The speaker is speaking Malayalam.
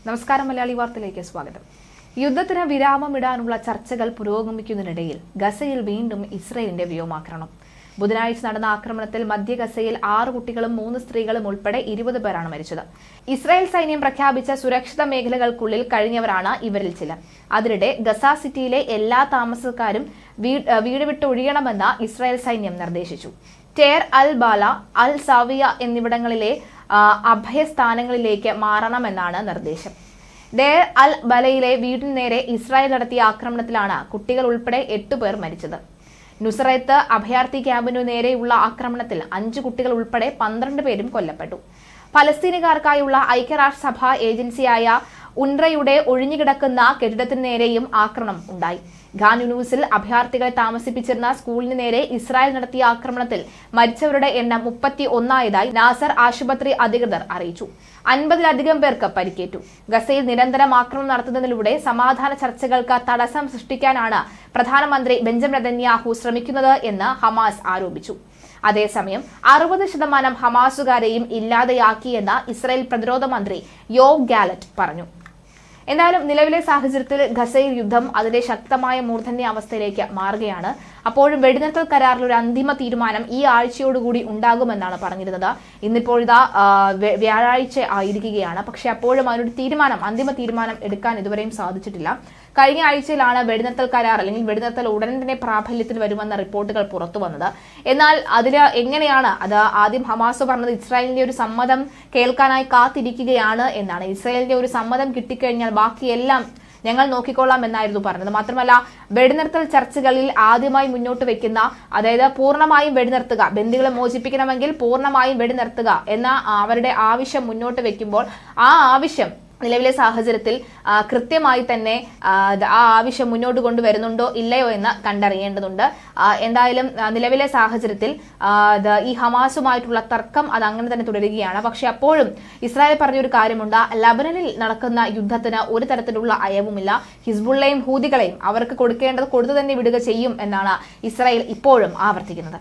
നമസ്കാരം. മലയാളി വാർത്തയിലേക്ക് സ്വാഗതം. യുദ്ധത്തിന് വിരാമമിടാനുള്ള ചർച്ചകൾ പുരോഗമിക്കുന്നതിനിടയിൽ ഗസയിൽ വീണ്ടും ഇസ്രയേലിന്റെ വ്യോമാക്രമണം. ബുധനാഴ്ച നടന്ന ആക്രമണത്തിൽ മധ്യ ഗസയിൽ 6 കുട്ടികളും 3 സ്ത്രീകളും ഉൾപ്പെടെ 20 പേരാണ് മരിച്ചത്. ഇസ്രായേൽ സൈന്യം പ്രഖ്യാപിച്ച സുരക്ഷിത മേഖലകൾക്കുള്ളിൽ കഴിഞ്ഞവരാണ് ഇവരിൽ ചിലർ. അതിനിടെ ഗസ സിറ്റിയിലെ എല്ലാ താമസക്കാരും വീട് വിട്ടൊഴിയണമെന്ന് ഇസ്രായേൽ സൈന്യം നിർദ്ദേശിച്ചു. ടേർ അൽ ബാല, അൽ സാവിയ എന്നിവിടങ്ങളിലെ അഭയസ്ഥാനങ്ങളിലേക്ക് മാറണമെന്നാണ് നിർദ്ദേശം. ഡേർ അൽ ബലയിലെ വീടിന് നേരെ ഇസ്രായേൽ നടത്തിയ ആക്രമണത്തിലാണ് കുട്ടികൾ ഉൾപ്പെടെ 8 പേർ മരിച്ചത്. നുസറത്ത് അഭയാർത്ഥി ക്യാമ്പിനു നേരെയുള്ള ആക്രമണത്തിൽ 5 കുട്ടികൾ ഉൾപ്പെടെ 12 പേരും കൊല്ലപ്പെട്ടു. പലസ്തീനുകാർക്കായുള്ള ഐക്യരാഷ്ട്രസഭ ഏജൻസിയായ ഉൻറയുടെ ഒഴിഞ്ഞുകിടക്കുന്ന കെട്ടിടത്തിന് നേരെയും ആക്രമണം ഉണ്ടായി. ഖാൻ യൂനിസിൽ അഭയാർത്ഥികളെ താമസിപ്പിച്ചിരുന്ന സ്കൂളിന് നേരെ ഇസ്രായേൽ നടത്തിയ ആക്രമണത്തിൽ മരിച്ചവരുടെ എണ്ണം 31 നാസർ ആശുപത്രി അധികൃതർ അറിയിച്ചു. 50-ലധികം പേർക്ക് പരിക്കേറ്റു. ഗസയിൽ നിരന്തരം ആക്രമണം നടത്തുന്നതിലൂടെ സമാധാന ചർച്ചകൾക്ക് തടസ്സം സൃഷ്ടിക്കാനാണ് പ്രധാനമന്ത്രി ബെഞ്ചമിൻ നെതന്യാഹു ശ്രമിക്കുന്നത് എന്ന് ഹമാസ് ആരോപിച്ചു. അതേസമയം 60% ഹമാസുകാരെയും ഇല്ലാതെയാക്കിയെന്ന് ഇസ്രായേൽ പ്രതിരോധ മന്ത്രി യോവ് ഗാലന്റ് പറഞ്ഞു. എന്തായാലും നിലവിലെ സാഹചര്യത്തിൽ ഗസയിൽ യുദ്ധം അതിന്റെ ശക്തമായ മൂർധന്യ അവസ്ഥയിലേക്ക് മാറുകയാണ്. അപ്പോഴും വെടിനിർത്തൽ കരാറിൽ ഒരു അന്തിമ തീരുമാനം ഈ ആഴ്ചയോടുകൂടി ഉണ്ടാകുമെന്നാണ് പറഞ്ഞിരുന്നത്. ഇന്നിപ്പോൾ ഇതാ വ്യാഴാഴ്ച ആയിരിക്കുകയാണ്. പക്ഷെ അപ്പോഴും അതിനൊരു അന്തിമ തീരുമാനം എടുക്കാൻ ഇതുവരെയും സാധിച്ചിട്ടില്ല. കഴിഞ്ഞ ആഴ്ചയിലാണ് വെടിനിർത്തൽ കരാർ അല്ലെങ്കിൽ വെടിനിർത്തൽ ഉടൻ തന്നെ പ്രാബല്യത്തിൽ വരുമെന്ന റിപ്പോർട്ടുകൾ പുറത്തു വന്നത്. എന്നാൽ അതിന് എങ്ങനെയാണ് അത് ആദ്യം ഹമാസ് പറഞ്ഞത് ഇസ്രായേലിന്റെ ഒരു സമ്മതം കേൾക്കാനായി കാത്തിരിക്കുകയാണ് എന്നാണ്. ഇസ്രായേലിന്റെ ഒരു സമ്മതം കിട്ടിക്കഴിഞ്ഞാൽ ബാക്കിയെല്ലാം ഞങ്ങൾ നോക്കിക്കൊള്ളാം എന്നായിരുന്നു പറഞ്ഞത്. മാത്രമല്ല വെടിനിർത്തൽ ചർച്ചകളിൽ ആദ്യമായി മുന്നോട്ട് വെക്കുന്ന, അതായത് പൂർണ്ണമായും വെടിനിർത്തുക, ബന്ദികളെ മോചിപ്പിക്കണമെങ്കിൽ പൂർണ്ണമായും വെടിനിർത്തുക എന്ന അവരുടെ ആവശ്യം മുന്നോട്ട് വെക്കുമ്പോൾ ആ ആവശ്യം നിലവിലെ സാഹചര്യത്തിൽ കൃത്യമായി തന്നെ ആ ആവശ്യം മുന്നോട്ട് കൊണ്ടുവരുന്നുണ്ടോ ഇല്ലയോ എന്ന് കണ്ടറിയേണ്ടതുണ്ട്. എന്തായാലും നിലവിലെ സാഹചര്യത്തിൽ ഈ ഹമാസുമായിട്ടുള്ള തർക്കം അത് അങ്ങനെ തന്നെ തുടരുകയാണ്. പക്ഷെ അപ്പോഴും ഇസ്രായേൽ പറഞ്ഞൊരു കാര്യമുണ്ട്, ലബനനിൽ നടക്കുന്ന യുദ്ധത്തിന് ഒരു തരത്തിലുള്ള അയവുമില്ല. ഹിസ്ബുള്ളയും ഹൂതികളെയും അവർക്ക് കൊടുക്കേണ്ടത് കൊടുത്തു തന്നെ വിടുക ചെയ്യും എന്നാണ് ഇസ്രായേൽ ഇപ്പോഴും ആവർത്തിക്കുന്നത്.